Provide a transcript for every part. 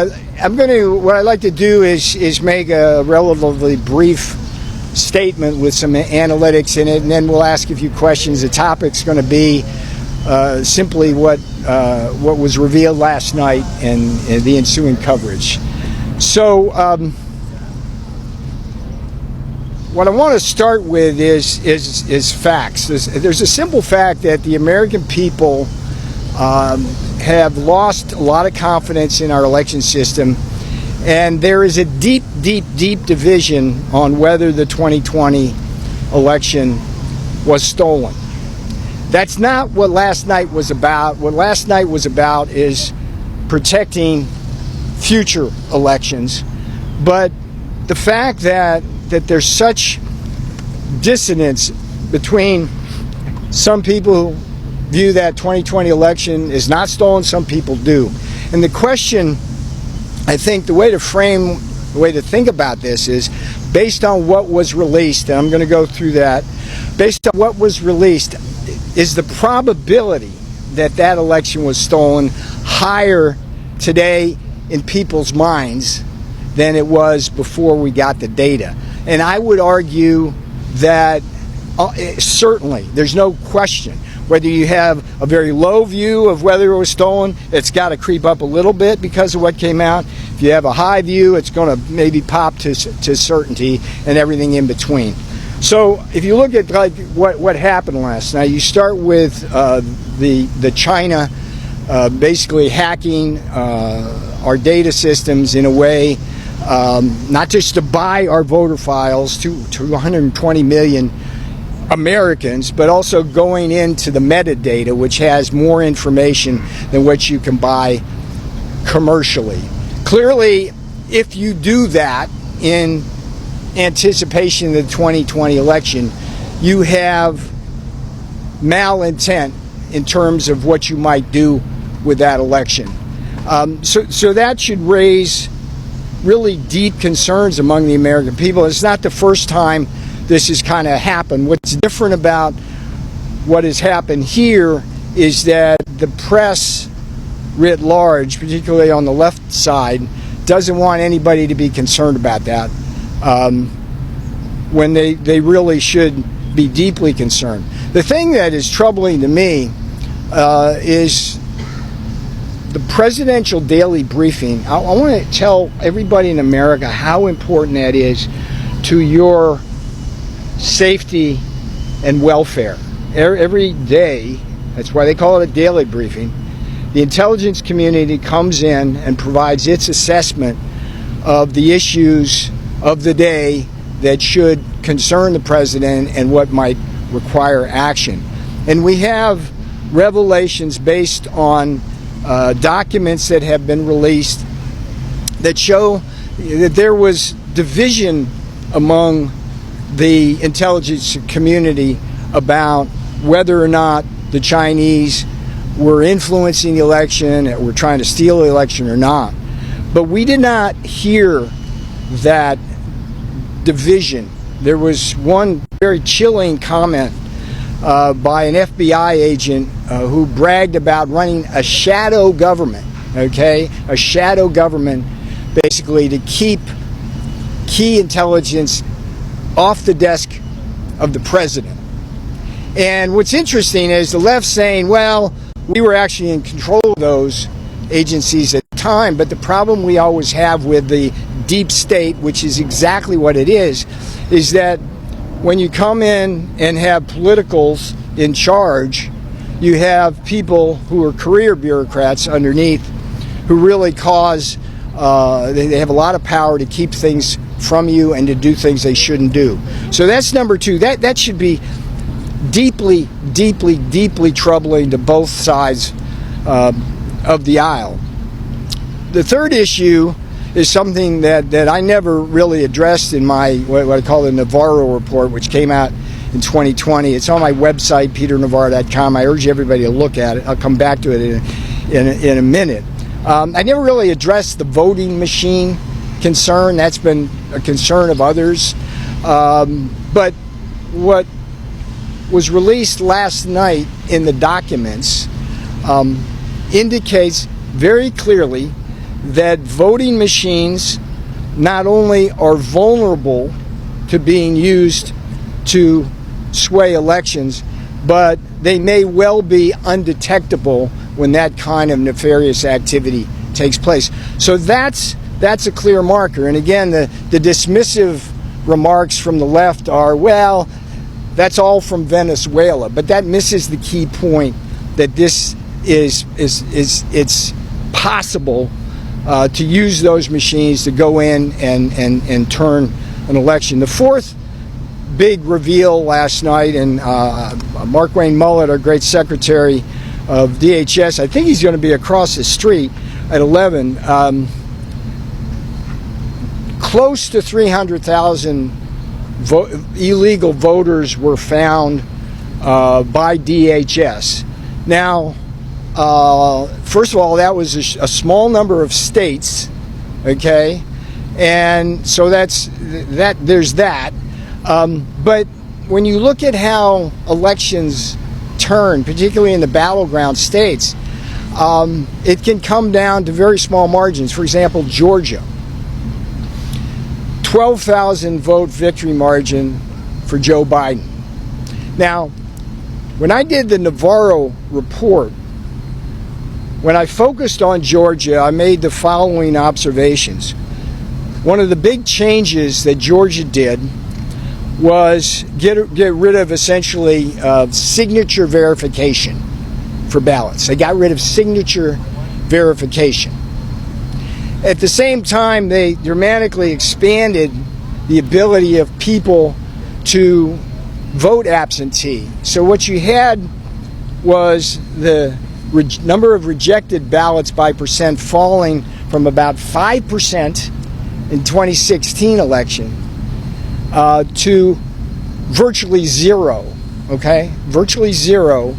What I'd like to do is make a relatively brief statement with some analytics in it, and then we'll ask a few questions. The topic's going to be simply what was revealed last night and the ensuing coverage. So what I want to start with is facts. There's a simple fact that the American people have lost a lot of confidence in our election system, and there is a deep division on whether the 2020 election was stolen. That's not what last night was about. What last night was about is protecting future elections, but the fact that there's such dissonance between some people who view that 2020 election is not stolen, some people do. And the question, I think the way to think about this is based on what was released, and I'm going to go through that. Based on what was released, is the probability that that election was stolen higher today in people's minds than it was before we got the data? And I would argue that certainly, there's no question. Whether you have a very low view of whether it was stolen, it's got to creep up a little bit because of what came out. If you have a high view, it's going to maybe pop to certainty, and everything in between. So if you look at like what happened last night, you start with the China basically hacking our data systems in a way not just to buy our voter files to 120 million Americans, but also going into the metadata, which has more information than what you can buy commercially. Clearly, if you do that in anticipation of the 2020 election, you have malintent in terms of what you might do with that election. So that should raise really deep concerns among the American people. It's not the first time this has kind of happened. What's different about what has happened here is that the press writ large, particularly on the left side, doesn't want anybody to be concerned about that when they really should be deeply concerned. The thing that is troubling to me is the presidential daily briefing. I want to tell everybody in America how important that is to your safety and welfare. Every day, that's why they call it a daily briefing, the intelligence community comes in and provides its assessment of the issues of the day that should concern the president and what might require action. And we have revelations based on documents that have been released that show that there was division among the intelligence community about whether or not the Chinese were influencing the election, or were trying to steal the election or not. But we did not hear that division. There was one very chilling comment by an FBI agent who bragged about running a shadow government, okay? A shadow government, basically to keep key intelligence off the desk of the president. And what's interesting is the left saying, well, we were actually in control of those agencies at the time, but the problem we always have with the deep state, which is exactly what it is that when you come in and have politicals in charge, you have people who are career bureaucrats underneath who really cause, they have a lot of power to keep things from you and to do things they shouldn't do. So that's number two. That should be deeply troubling to both sides of the aisle. The third issue is something that I never really addressed in my what I call the Navarro report, which came out in 2020. It's on my website, peternavarro.com. I urge everybody to look at it. I'll come back to it in a minute. I never really addressed the voting machine concern. That's been a concern of others. But what was released last night in the documents indicates very clearly that voting machines not only are vulnerable to being used to sway elections, but they may well be undetectable when that kind of nefarious activity takes place. So that's a clear marker. And again, the dismissive remarks from the left are, well, that's all from Venezuela, but that misses the key point that this is it's possible to use those machines to go in and turn an election. The fourth big reveal last night, and Mark Wayne Mullet, our great secretary of DHS, I think he's going to be across the street at 11. Close to 300,000 illegal voters were found by DHS. Now, first of all, that was a small number of states, okay, and so there's that. But when you look at how elections turn, particularly in the battleground states, it can come down to very small margins. For example, Georgia, 12,000 vote victory margin for Joe Biden. Now, when I did the Navarro report, when I focused on Georgia, I made the following observations. One of the big changes that Georgia did was get rid of essentially signature verification for ballots. They got rid of signature verification. At the same time, they dramatically expanded the ability of people to vote absentee. So what you had was the number of rejected ballots by percent falling from about 5% in 2016 election to virtually zero, okay? Virtually zero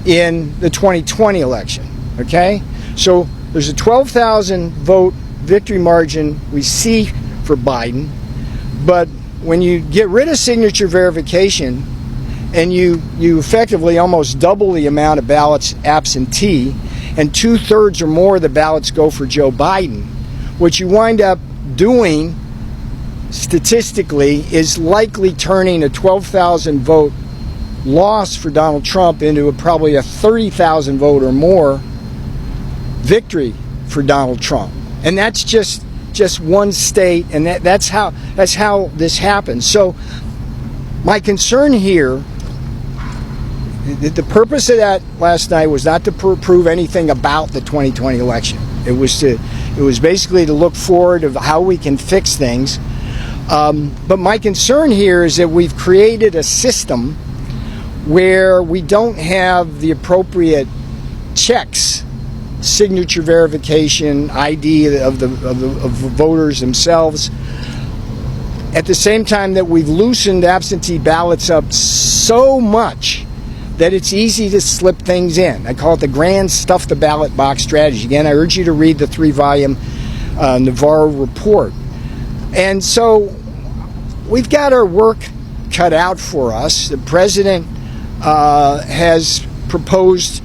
in the 2020 election, okay? So there's a 12,000 vote victory margin we see for Biden, but when you get rid of signature verification and you effectively almost double the amount of ballots absentee, and 2/3 or more of the ballots go for Joe Biden, what you wind up doing statistically is likely turning a 12,000 vote loss for Donald Trump into probably a 30,000 vote or more victory for Donald Trump. And that's just one state, and that's how this happens. So my concern here, the purpose of that last night was not to prove anything about the 2020 election. It was basically to look forward of how we can fix things. But my concern here is that we've created a system where we don't have the appropriate checks, signature verification, ID of the voters themselves. At the same time that we've loosened absentee ballots up so much that it's easy to slip things in. I call it the grand stuff the ballot box strategy. Again, I urge you to read the 3-volume Navarro report. And so we've got our work cut out for us. The president has proposed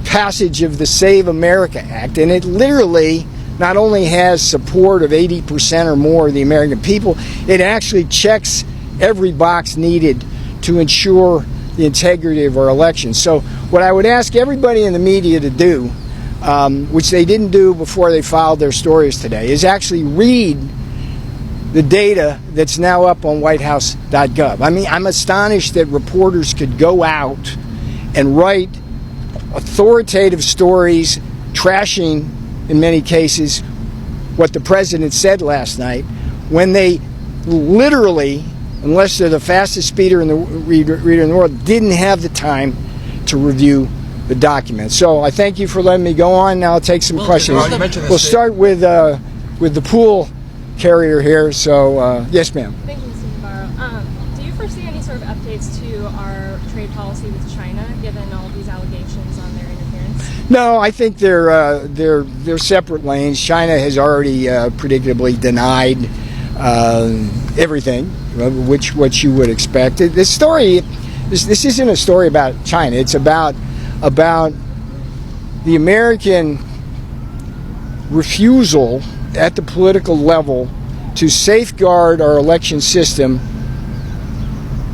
passage of the Save America Act, and it literally not only has support of 80% or more of the American people, it actually checks every box needed to ensure the integrity of our elections. So what I would ask everybody in the media to do, which they didn't do before they filed their stories today, is actually read the data that's now up on whitehouse.gov. I mean, I'm astonished that reporters could go out and write authoritative stories trashing, in many cases, what the president said last night, when they literally, unless they're the fastest reader in the world, didn't have the time to review the document. So I thank you for letting me go on. Now I'll take some questions. We'll start with the pool carrier here. So yes, ma'am. Thank you, Mr. Navarro. Do you foresee any sort of updates to our trade policy with China, given all these allegations on their interference? No, I think they're separate lanes. China has already predictably denied everything, what you would expect. This story, this isn't a story about China. It's about the American refusal at the political level to safeguard our election system,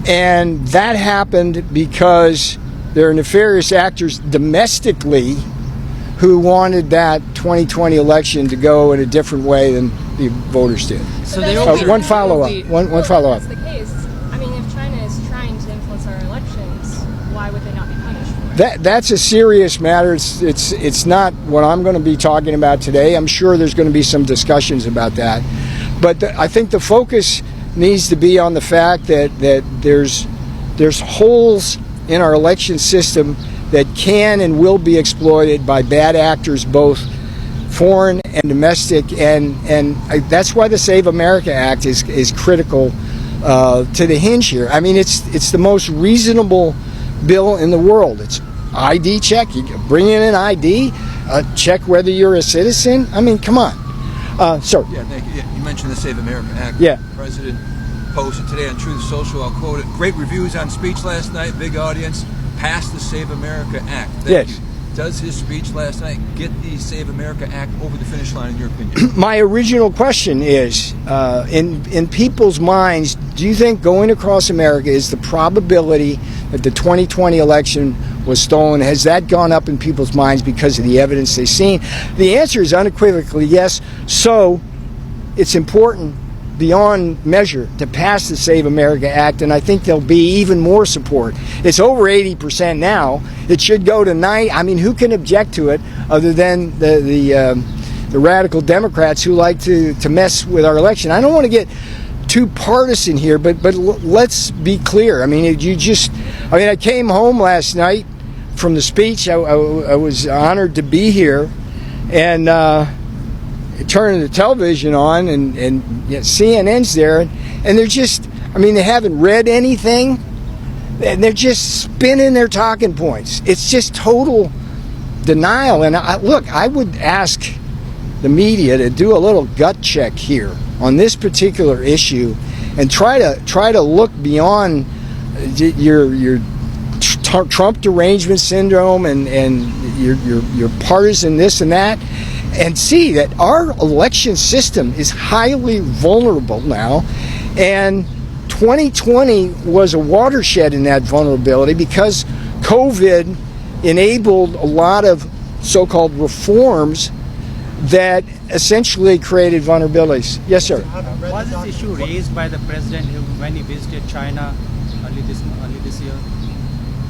and that happened because there are nefarious actors domestically who wanted that 2020 election to go in a different way than the voters did. So one follow-up. One follow-up. If that's the case, I mean, if China is trying to influence our elections, why would they not be punished for it? That's a serious matter. It's not what I'm going to be talking about today. I'm sure there's going to be some discussions about that. But I think the focus needs to be on the fact that there's holes in our election system that can and will be exploited by bad actors, both foreign and domestic, and that's why the Save America Act is critical to the hinge here. I mean, it's the most reasonable bill in the world. It's ID check. You bring in an ID, check whether you're a citizen. I mean, come on. So yeah, thank you. Yeah, you mentioned the Save America Act. Yeah. The President posted today on Truth Social. I'll quote it. Great reviews on speech last night. Big audience. Passed the Save America Act. Thank you. Does his speech last night get the Save America Act over the finish line, in your opinion? My original question is, in people's minds, do you think going across America is the probability that the 2020 election was stolen? Has that gone up in people's minds because of the evidence they've seen? The answer is unequivocally yes. So it's important beyond measure to pass the Save America Act, and I think there'll be even more support. It's over 80% now. It should go to 90%. I mean, who can object to it other than the radical Democrats who like to mess with our election? I don't want to get too partisan here, but let's be clear. I mean, I came home last night from the speech. I was honored to be here, and turning the television on, and CNN's there, and they're just, I mean, they haven't read anything, and they're just spinning their talking points. It's just total denial. And I would ask the media to do a little gut check here on this particular issue, and try to look beyond your Trump derangement syndrome and your partisan this and that, and see that our election system is highly vulnerable now, and 2020 was a watershed in that vulnerability because COVID enabled a lot of so-called reforms that essentially created vulnerabilities. Yes, sir. Was this issue raised by the president when he visited China early this year?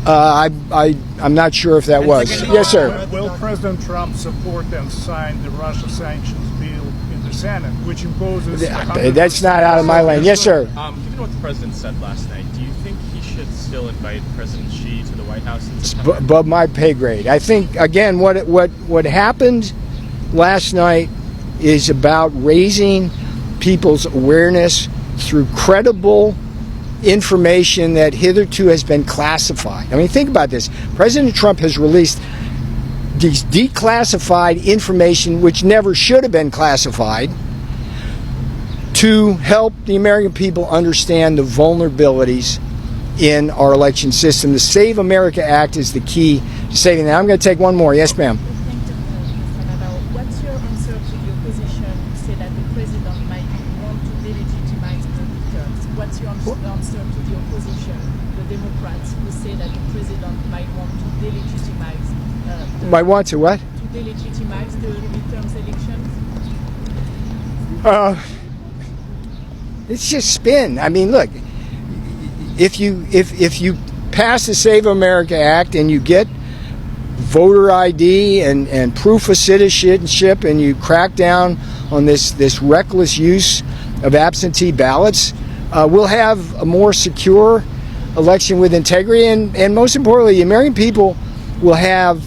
I'm not sure if that was. Yes, sir. Will President Trump support and sign the Russia sanctions bill in the Senate, which imposes... That's not out of my lane. Yes, sir. Given what the president said last night, do you think he should still invite President Xi to the White House in September? It's above my pay grade. I think, again, what happened last night is about raising people's awareness through credible information that hitherto has been classified. I mean, think about this. President Trump has released these declassified information which never should have been classified to help the American people understand the vulnerabilities in our election system. The Save America Act is the key to saving that. I'm going to take one more. Yes, ma'am. Thank you, Mr. Navarro. What's your answer to the opposition who say that the president might want to delegitimize the midterms? What's your answer to the opposition, the Democrats, who say that the president might want to delegitimize Might want to what? To delegitimize the midterms elections? It's just spin. I mean, look, if you pass the Save America Act and you get voter ID and proof of citizenship, and you crack down on this reckless use of absentee ballots, we'll have a more secure election with integrity, and most importantly, the American people will have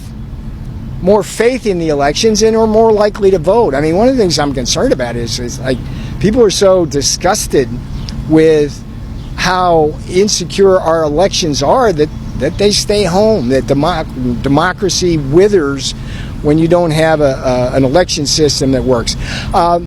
more faith in the elections and are more likely to vote. I mean, one of the things I'm concerned about is like people are so disgusted with how insecure our elections are that they stay home, that democracy withers when you don't have an election system that works.